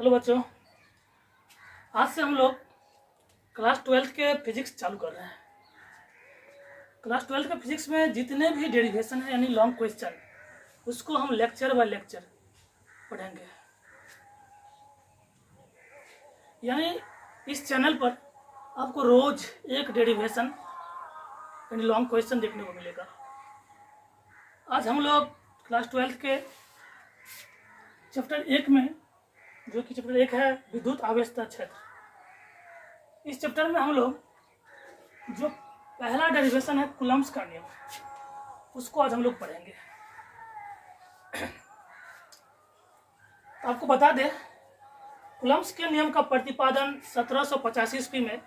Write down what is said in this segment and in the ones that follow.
Hello बच्चों, आज से हम लोग क्लास 12 के फिजिक्स चालू कर रहे हैं। क्लास 12 के फिजिक्स में जितने भी डेरिवेशन है यानी लॉन्ग क्वेश्चन, उसको हम लेक्चर बाय लेक्चर पढ़ेंगे। यानी इस चैनल पर आपको रोज एक डेरिवेशन यानी लॉन्ग क्वेश्चन देखने को मिलेगा। आज हम लोग क्लास 12 के चैप्टर 1 में, जो कि चैप्टर 1 है विद्युत आवेशता क्षेत्र, इस चैप्टर में हम लोग जो पहला डेरिवेशन है कूलम्ब्स का नियम, उसको आज हम लोग पढ़ेंगे। आपको बता दें, कूलम्ब्स के नियम का प्रतिपादन 1785 ईस्वी में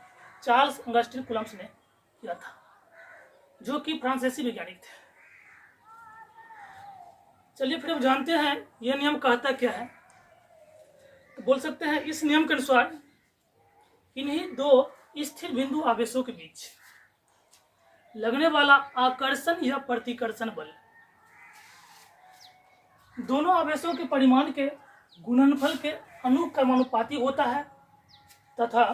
चार्ल्स ऑगस्टिन कूलम्ब्स ने किया था, जो कि फ्रांसीसी वैज्ञानिक थे। चलिए फिर हम जानते हैं यह नियम कहता क्या है। तो बोल सकते हैं इस नियम के अनुसार इन्हीं दो स्थिर बिंदु आवेशों के बीच लगने वाला आकर्षण या प्रतिकर्षण बल दोनों आवेशों के परिमाण के गुणनफल के अनुक्रमानुपाती होता है तथा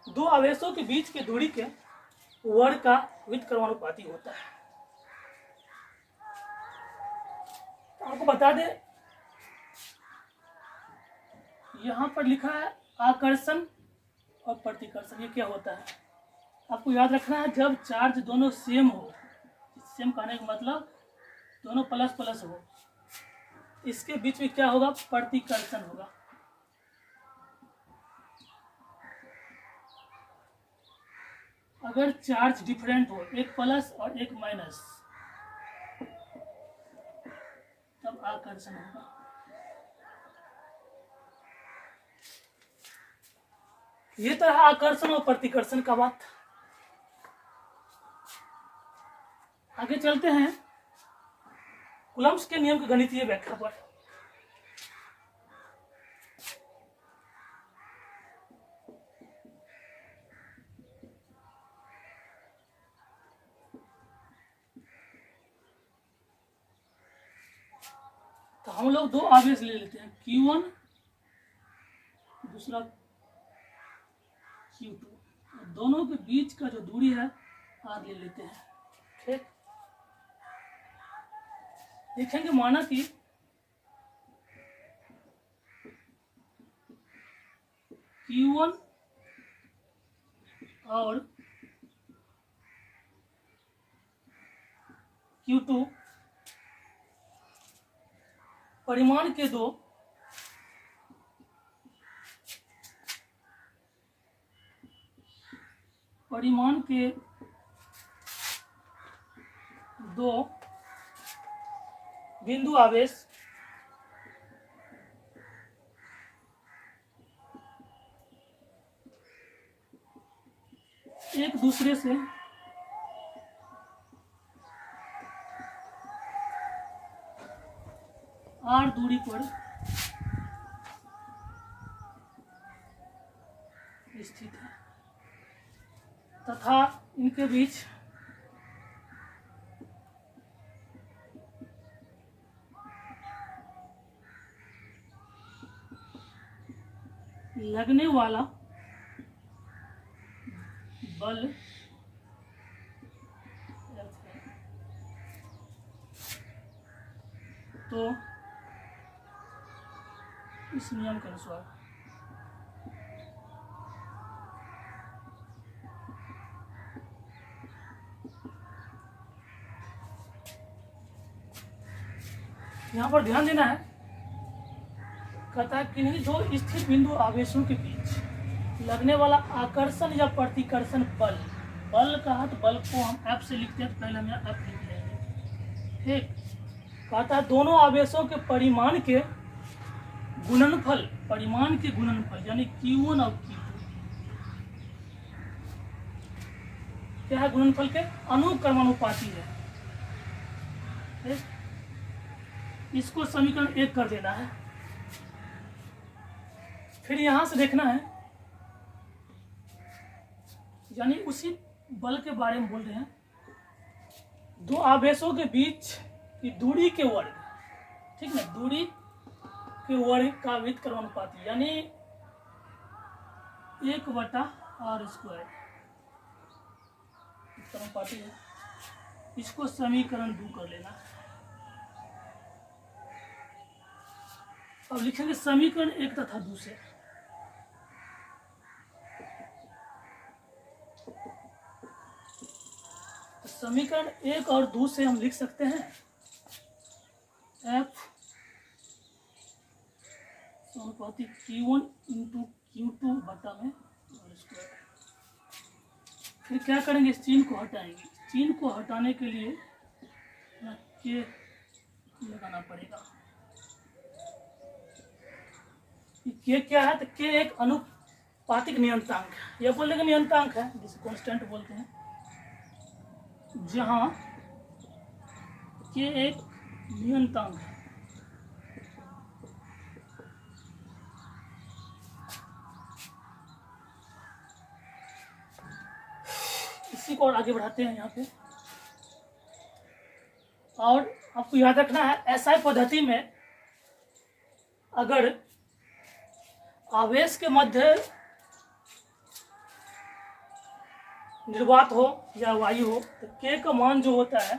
दो आवेशों के बीच की दूरी के वर्ग का व्युत्क्रमानुपाती होता है। तो आपको बता दें, यहाँ पर लिखा है आकर्षण और प्रतिकर्षण, ये क्या होता है आपको याद रखना है। जब चार्ज दोनों सेम हो, सेम कहने का मतलब दोनों प्लस प्लस हो, इसके बीच में क्या होगा, प्रतिकर्षण होगा। अगर चार्ज डिफरेंट हो, एक प्लस और एक माइनस, तब आकर्षण होगा। ये तो है आकर्षण और प्रतिकर्षण का बात। आगे चलते हैं कूलम्ब्स के नियम की गणितीय व्याख्या पर। तो हम लोग दो आवेश ले लेते हैं, Q1 दूसरा Q2, दोनों के बीच का जो दूरी है R ले लेते हैं। ठीक, देखेंगे माना कि Q1 और Q2 परिमाण के दो बिंदु आवेश एक दूसरे से r दूरी पर स्थित है तथा इनके बीच लगने वाला बल तो इस नियम के अनुसार यहाँ पर ध्यान देना है, कहता है किन्हीं दो स्थिर बिंदु आवेशों के बीच लगने वाला आकर्षण या प्रतिकर्षण बल, बल का तो बल को हम F से लिखते हैं, तो पहले हम F लिख लेंगे। ठीक, कहता है दोनों आवेशों के परिमाण के गुणनफल, परिमाण के गुणनफल यानी Q1 और Q2 क्या है, गुणनफल के अनुक्रमानुपाती है। ठीक, इसको समीकरण 1 कर देना है। फिर यहां से देखना है, यानी उसी बल के बारे में बोल रहे हैं, दो आवेशों के बीच की दूरी के वर्ग, ठीक है, दूरी के वर्ग का व्युत्क्रमानुपाती, यानी 1/r²। व्युत्क्रमानुपाती है, इसको समीकरण 2 कर लेना। अब लिखेंगे समीकरण 1 तथा 2 से। समीकरण 1 और 2 से हम लिख सकते हैं F समानुपाती Q1 इंटू Q2 बटा में r²। फिर क्या करेंगे, इस चिन्ह को हटाएंगे। चिन्ह को हटाने के लिए K लगाना पड़ेगा। K क्या है, तो K एक अनुपातिक नियंतांक है, यह बोलने का नियंतांक है जिसे कांस्टेंट बोलते हैं, जहां K एक नियंतांक है। इसी को और आगे बढ़ाते हैं यहाँ पे। और आपको याद रखना है, SI पद्धति में अगर आवेश के मध्य निर्वात हो या वायु हो तो K का मान जो होता है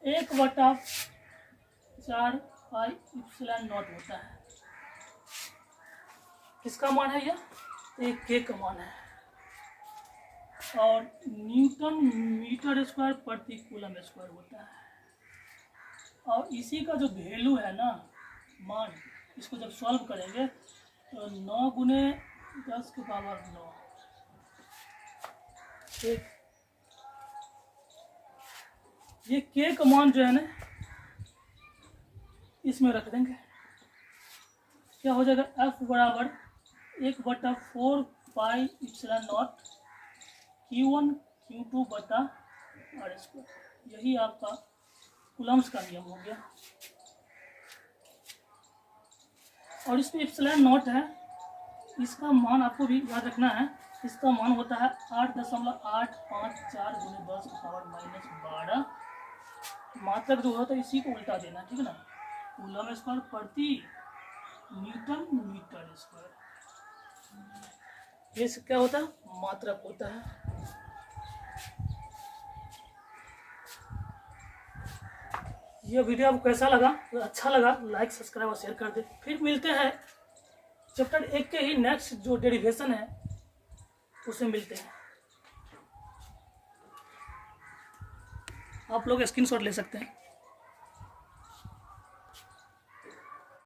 1/4 पाई एप्सिलॉन नॉट होता है। किसका मान है यह? एक K का मान है। और न्यूटन मीटर स्क्वायर प्रति कूलम स्क्वायर होता है। और इसी का जो वैल्यू है ना, मान, इसको जब सॉल्व करेंगे तो 9 गुने 10 के पावर 9, ये K का मान जो है ना इसमें रख देंगे। क्या हो जाएगा, F बराबर 1/4 pi epsilon not Q1 Q2 बटा r²। यही आपका कूलम्स का नियम हो गया। और इसमें एप्सिलॉन नॉट है, इसका मान आपको भी याद रखना है। इसका मान होता है 8.854 गुने 10 की पावर -12। मात्रक जो होता है इसी को उल्टा देना, ठीक है ना। कूलम स्क्वायर प्रति न्यूटन मीटर स्क्वायर, ये क्या होता है, मात्रक होता है। यह वीडियो आपको कैसा लगा? तो अच्छा लगा लाइक सब्सक्राइब और शेयर कर दे। फिर मिलते हैं चैप्टर 1 के ही नेक्स्ट जो डेरिवेशन है उसमें मिलते हैं। आप लोग स्क्रीनशॉट ले सकते हैं।